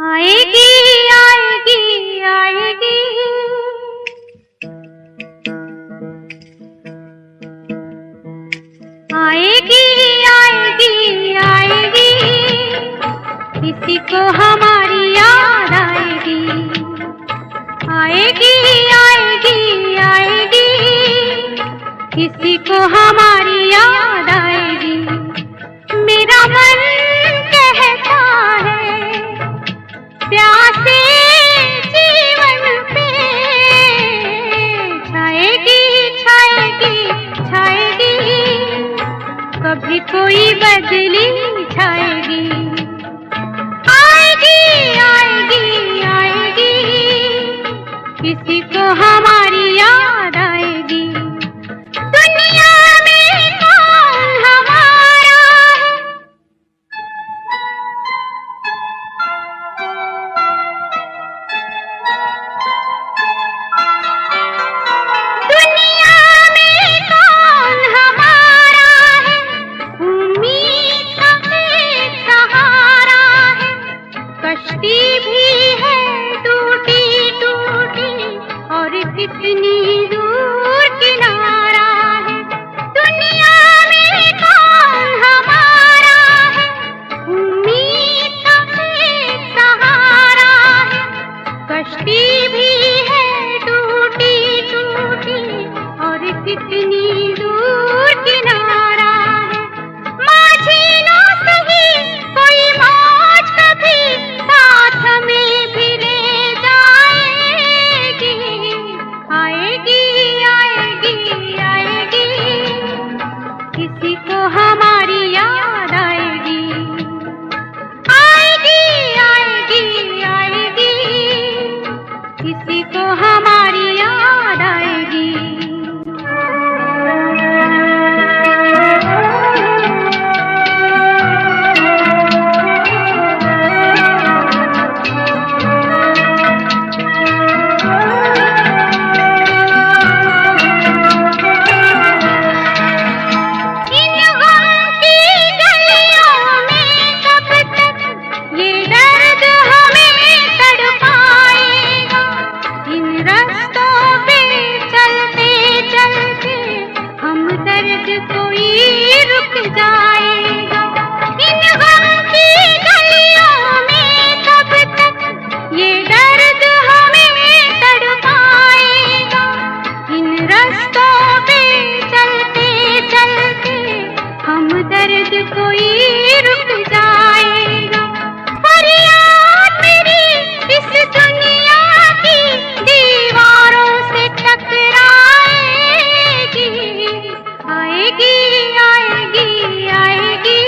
आएगी आएगी आएगी, आएगी आएगी आएगी, किसी को हमारी याद आएगी। आएगी आएगी आएगी, किसी को हमारी याद आएगी। मेरा मन कहता है प्यासे जीवन पे छाएगी छाएगी छाएगी, कभी कोई बदली छाएगी। आएगी आएगी आएगी, किसी को हमारी याद आएगी। दुनिया में कौन हमारा है, दुनिया में कौन हमारा है, उम्मीद का एक सहारा है। कश्ती भी है टूटी टूटी और कितनी दूर किनारा है। दुनिया में कौन हमारा है, उम्मीद का एक सहारा है। कश्ती भी है टूटी टूटी और कितनी दूर किनारा है। माझी ना सही कोई मौज कभी साथ हमें भी ले जाएगी। आएगी आएगी आएगी, किसी को हमारी याद आएगी। आएगी आएगी आएगी, किसी को हमारी याद आएगी। इन गम की गलियों में कब तक ये दर्द हमें तड़पाएगा। इन रास्तों पे चलते चलते हम दर्द कोई रुक जाएगा। इन गम की गलियों में कब तक ये दर्द हमें तड़पाएगा। इन रास्तों पे चलते चलते हम दर्द कोई रुक जाएगा। फरियाद मेरी इस दुनिया की दीवारों से टकराएगी। आएगी आएगी आएगी,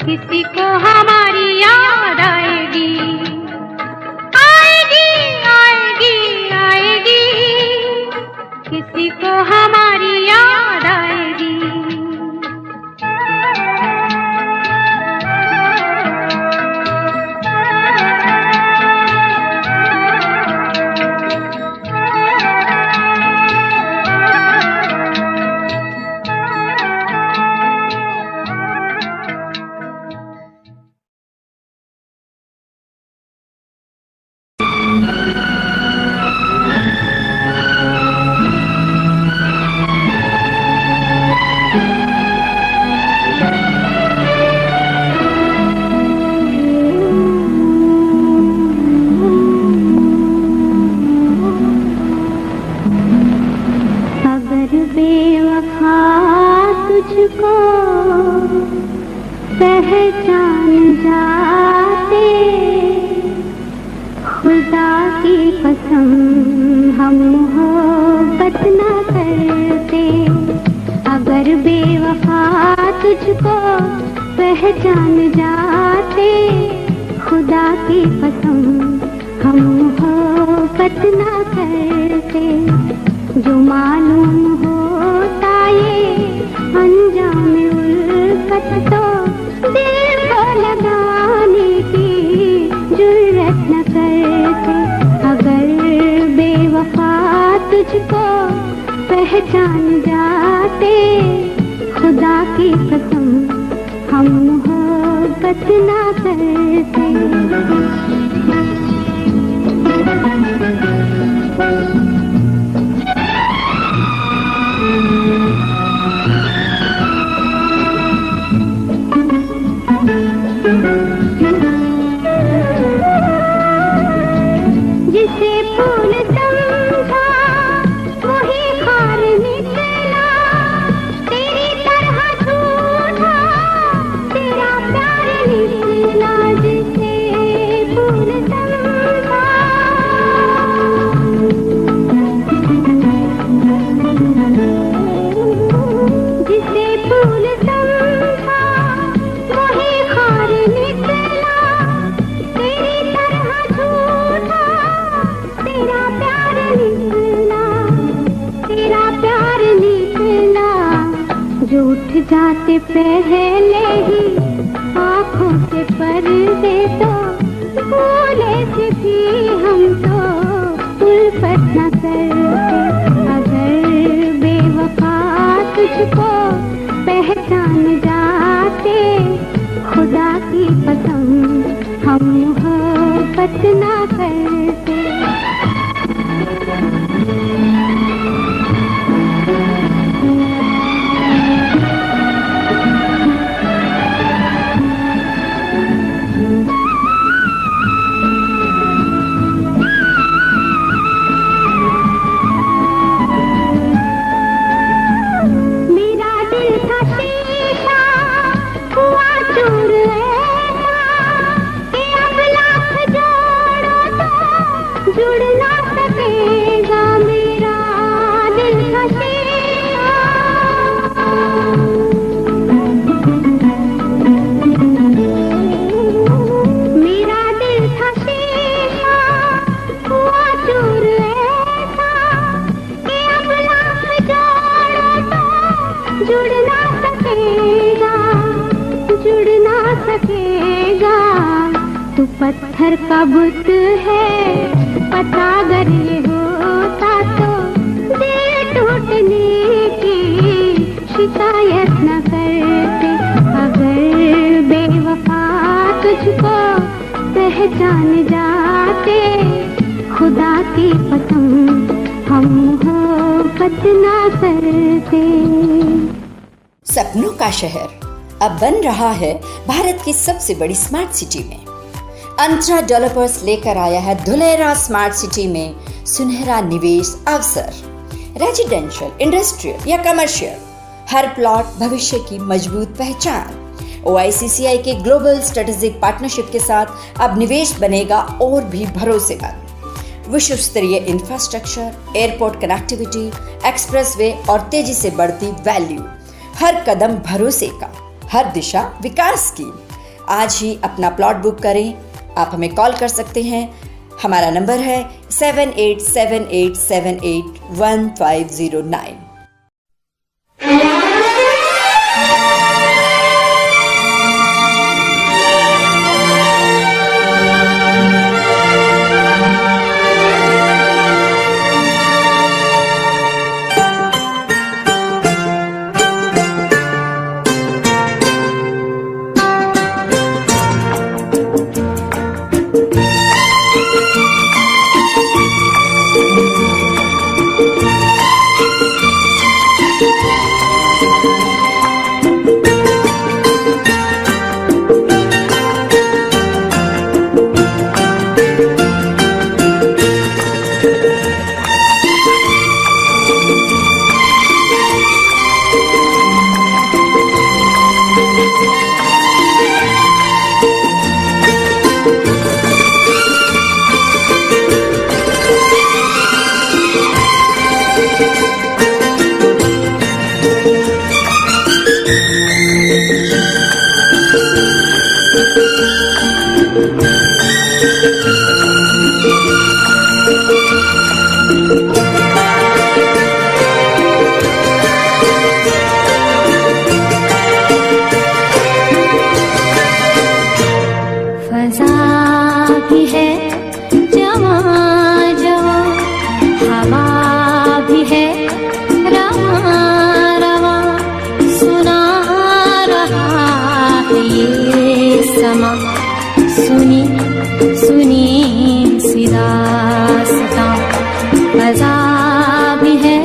किसी को हमारी याद आएगी। आएगी आएगी आएगी, किसी को हमारी याद आएगी। अगर बेवफा तुझको पहचान जाते, खुदा की कसम हम मोहब्बत न करते। अगर बेवफा तुझको पहचान जाते, खुदा की कसम हम मोहब्बत न करते। जो मालूम होता ये अंजाम उल्फत, तो दिल को लगाने की जुर्रत न करते। अगर बेवफा तुझको पहचान जाते, खुदा की कसम हम मोहब्बत मोहब्बत ना करते। जिसे फूल समझा वही खार निकला, तेरी तरह झूठा तेरा प्यार निकला। जिसे फूल समझा, जिसे फूल समझा वही खार निकला, तेरी तरह झूठा तेरा प्यार निकला, तेरा प्यार निकला। जो उठ जाते पहले ही आँखों से पर्दे, तो भूले से भी हम तो उल्फत न करते। अगर बेवफा तुझको पहचान जाते, खुदा की कसम हम मोहब्बत ना करते। मेरा दिल था शीशा हुआ चूर ऐसा कि अब लाख जोड़ो तो जुड़ ना सकेगा। मेरा दिल था शीशा, मेरा दिल था शीशा हुआ चूर ऐसा कि अब लाख जोड़ो तो जुड़ ना सकेगा, जुड़ ना सकेगा। तू पत्थर का बुत है, पता अगर ये होता तो दिल टूटने की शिकायत न करते। अगर बेवफा तुझको पहचान जाते, खुदा की कसम हम मोहब्बत ना करते। सपनों का शहर अब बन रहा है भारत की सबसे बड़ी स्मार्ट सिटी में। अंतरा डेवलपर्स लेकर आया है धुलेरा स्मार्ट सिटी में सुनहरा निवेश अवसर। रेजिडेंशियल, इंडस्ट्रियल या कमर्शियल, हर प्लॉट भविष्य की मजबूत पहचान। OICCI के ग्लोबल स्ट्रेटेजिक पार्टनरशिप के साथ अब निवेश बनेगा और भी भरोसेमंद। विश्व स्तरीय इंफ्रास्ट्रक्चर, एयरपोर्ट कनेक्टिविटी, एक्सप्रेसवे और तेजी से बढ़ती वैल्यू। हर कदम भरोसे का, हर दिशा विकास की। आज ही अपना प्लॉट बुक करें। आप हमें कॉल कर सकते हैं। हमारा नंबर है 7878781509। समा सुनी सुनी सी दास्तां फ़ज़ा भी है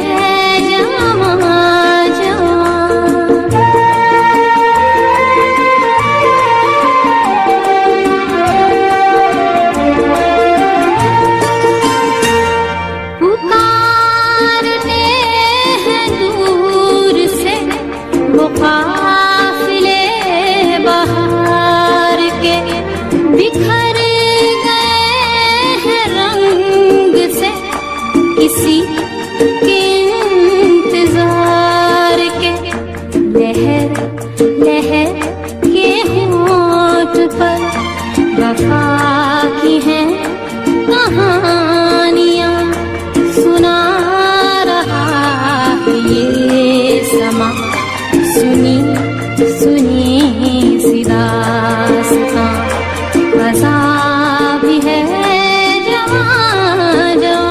बिखर गए हैं रंग से किसी के इंतजार के। लहर लहर के होंठ पर वफा की हैं कहानियाँ सुना रहा है ये समा सुनी सुनी सी दास्तां फ़ज़ा भी है जवां जवां।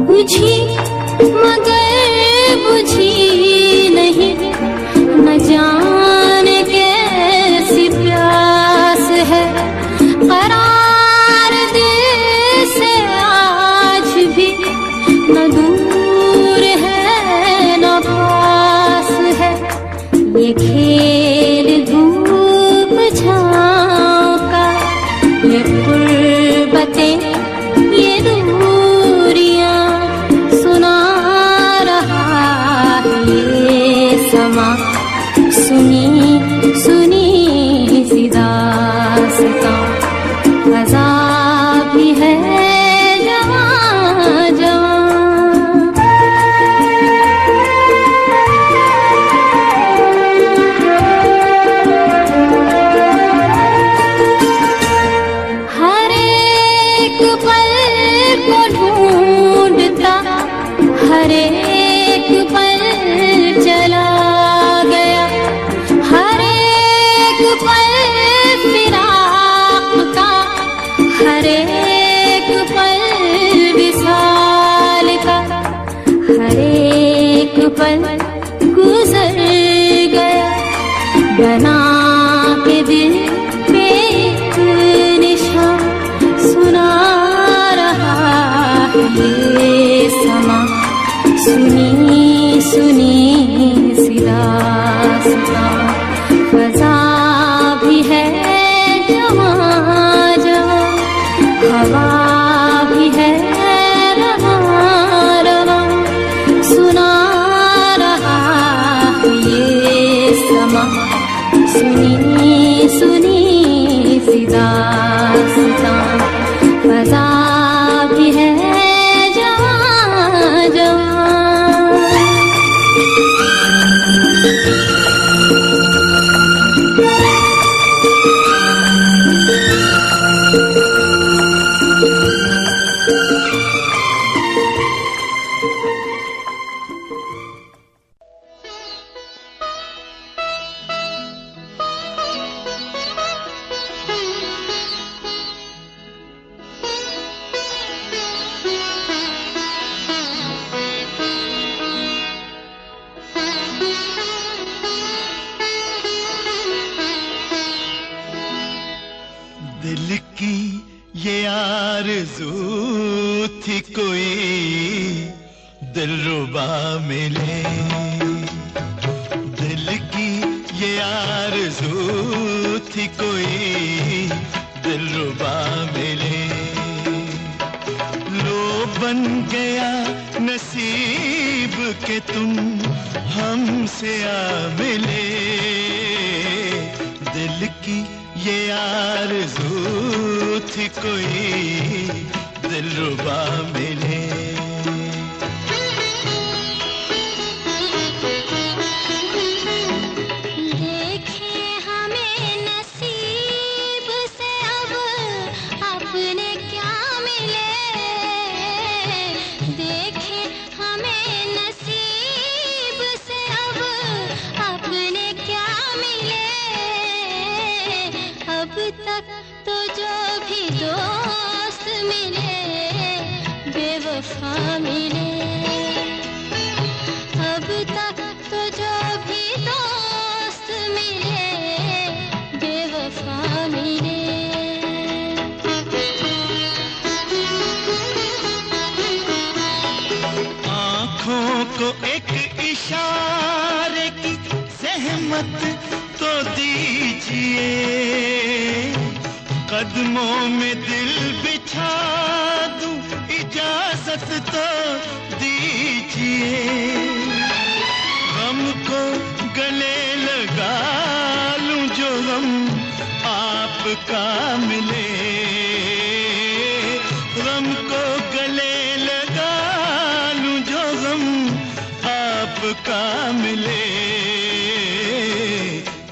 बुझी मगर बुझी नहीं न जाने कैसी प्यास है करार दिल से आज भी न दूर है न पास है। ये खेल धूप छाँव का ये गुर्बतें ये दूरियां सुना रहा है ये समा सुनी सुनी सी दास्तां फ़ज़ा भी है जवां जवां। हर एक पल को ढूंढता हर एक पल चला गया हर एक पल फिराक का हर एक पल विसाल का हर एक पल गुजर गया बना के दिल पे एक निशान सुना रहा है ये समा सुनी सुनी सी दास्तां फ़ज़ा भी है जवां जवां हवा भी है रवां रवां सुना रहा है ये समा सुनी सुनी सी दास्तां फ़ज़ा भी है जवां जवां। दिल की ये आरज़ू थी कोई दिलरुबा मिले दिल की ये आरज़ू थी कोई दिलरुबा मिले लो बन गया नसीब के तुम हमसे आ मिले दिल की ये आरज़ू थी कोई दिलरुबा मिले। तो जो भी दोस्त मिले बेवफा मिले, अब तक तो जो भी दोस्त मिले बेवफा मिले। आँखों को एक इशारे की ज़हमत तो दीजिए, कदमों में दिल बिछा दूं इजाजत तो दीजिए। गम को गले लगा लूं जो गम आपका मिले, गम को गले लगा लूं जो गम आपका मिले।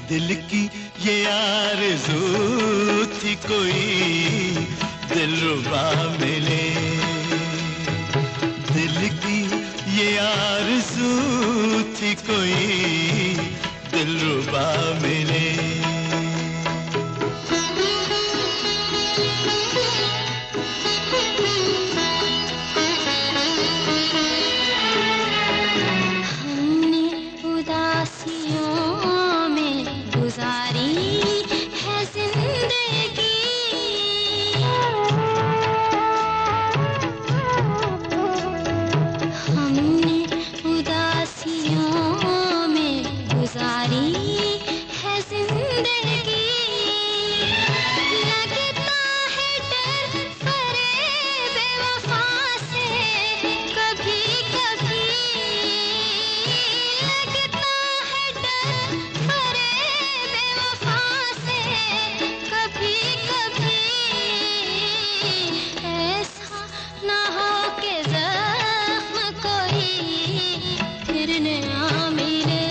दिल की ये आरज़ू थी कोई दिलरुबा मिले, दिल की ये आरज़ू थी कोई दिलरुबा मिले। हमने उदासियों में गुजारी है जिंदगी, हमने उदासियों में गुजारी है जिंदगी। लगता है डर फरेब बेवफा से कभी कभी, लगता है डर फरेब बेवफा से कभी कभी। ऐसा ना हो कि ज़ख्म कोई फिर नया मिले,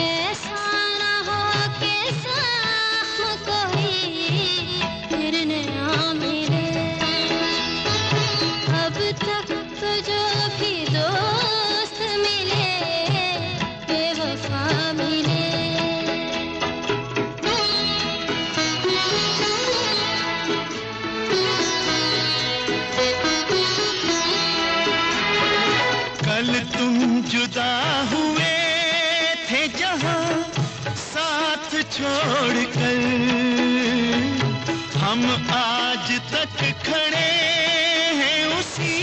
ऐसा ना हो कि ज़ख्म कोई फिर नया मिले। अब तक तो जो भी दोस्त मिले बेवफा मिले। कल तुम जुदा हुए थे जहां साथ छोड़कर, हम आज तक खड़े हैं उसी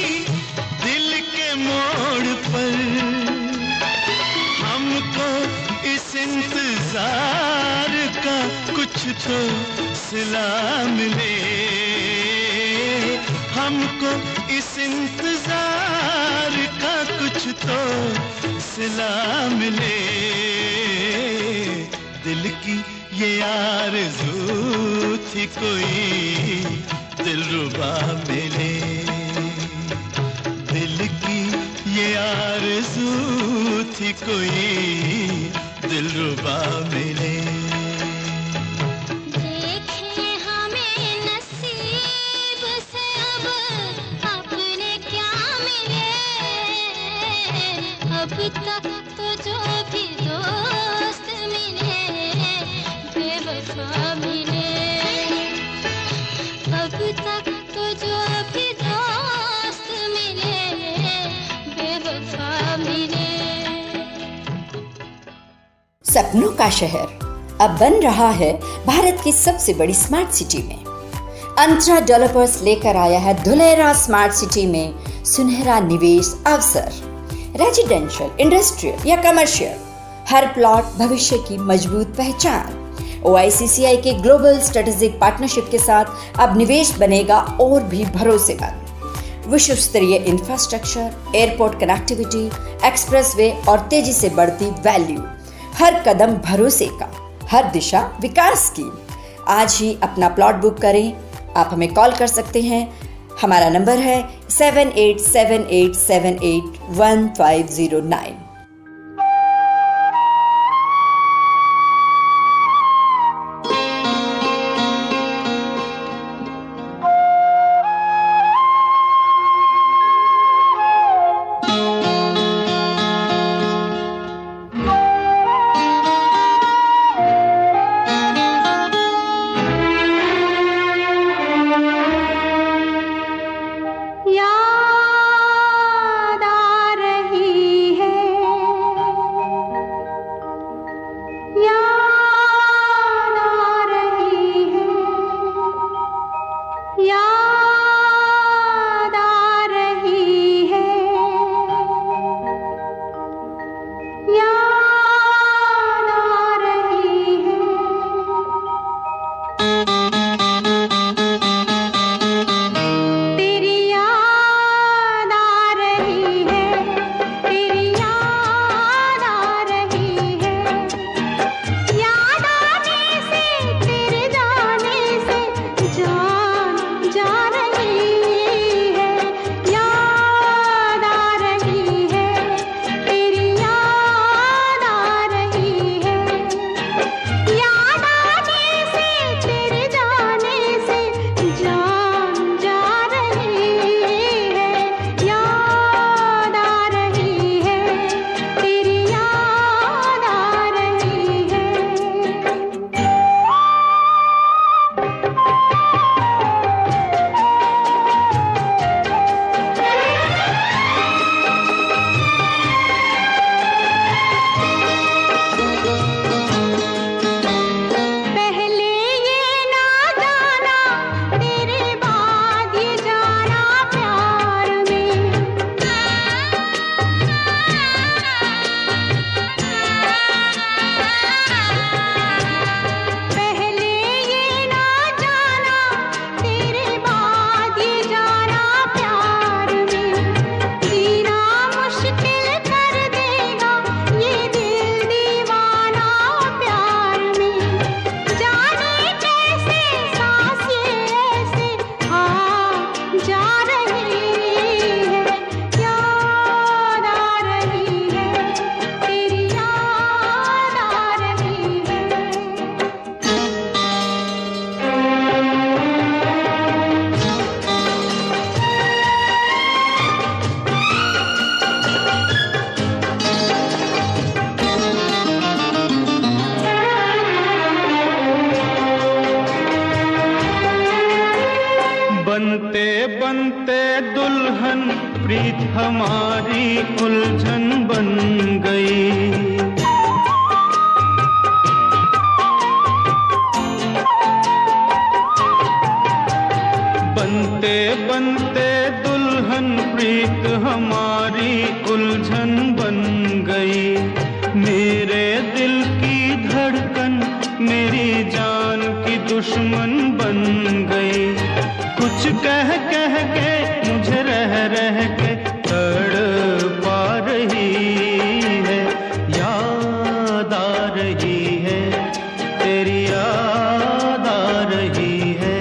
दिल के मोड़ पर। हमको इस इंतजार का कुछ तो सिला मिले, हमको इस इंतजार का कुछ तो सिला मिले। दिल की ये आरज़ू थी कोई दिलरुबा मिले, दिल की ये आरज़ू थी कोई दिलरुबा मिले। देखें हमें नसीब से अब अपने क्या मिले, अब तक तो जो भी दोस्त मिले बेवफा मिले, अब तक तो जो भी दोस्त मिले बेवफा मिले। सपनों का शहर अब बन रहा है भारत की सबसे बड़ी स्मार्ट सिटी में। अंतरा डेवलपर्स लेकर आया है धुलेरा स्मार्ट सिटी में सुनहरा निवेश अवसर। रेजिडेंशियल, इंडस्ट्रियल या कमर्शियल, हर प्लॉट भविष्य की मजबूत पहचान। OICCI के ग्लोबल स्ट्रेटेजिक पार्टनरशिप के साथ अब निवेश बनेगा और भी भरोसेमंद। विश्व स्तरीय इंफ्रास्ट्रक्चर, एयरपोर्ट कनेक्टिविटी, एक्सप्रेसवे और तेजी से बढ़ती वैल्यू। हर कदम भरोसे का, हर दिशा विकास की। आज ही अपना प्लॉट बुक करें। आप हमें कॉल कर सकते हैं। हमारा नंबर है 7878781509। बनते बनते दुल्हन प्रीत हमारी उलझन बन गई। बनते बनते दुल्हन प्रीत हमारी उलझन बन गई। मेरे दिल की धड़कन मेरी जान की दुश्मन बन गई। कुछ कह कह के मुझे रह रह के तड़पा रही है। याद आ रही है, तेरी याद आ रही है।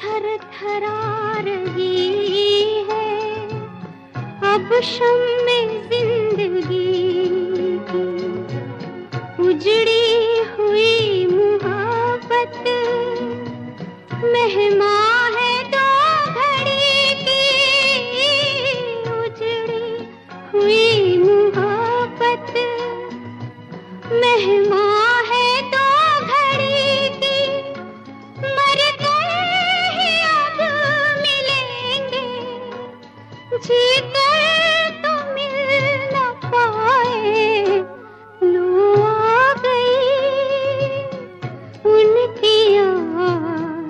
थर थरा रही है अब शम्मे जिंदगी की, उजड़ी हुई मोहब्बत मेहमां है दो घड़ी की, उजड़ी हुई मोहब्बत मेहमां है दो घड़ी की, मर गए ही अब मिलेंगे, जी कर तो मिल न पाए, लो आ गई उनकी याद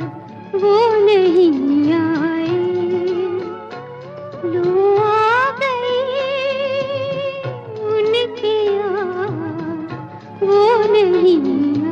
वो नहीं आए, लो आ गई उनकी याद वो नहीं आए।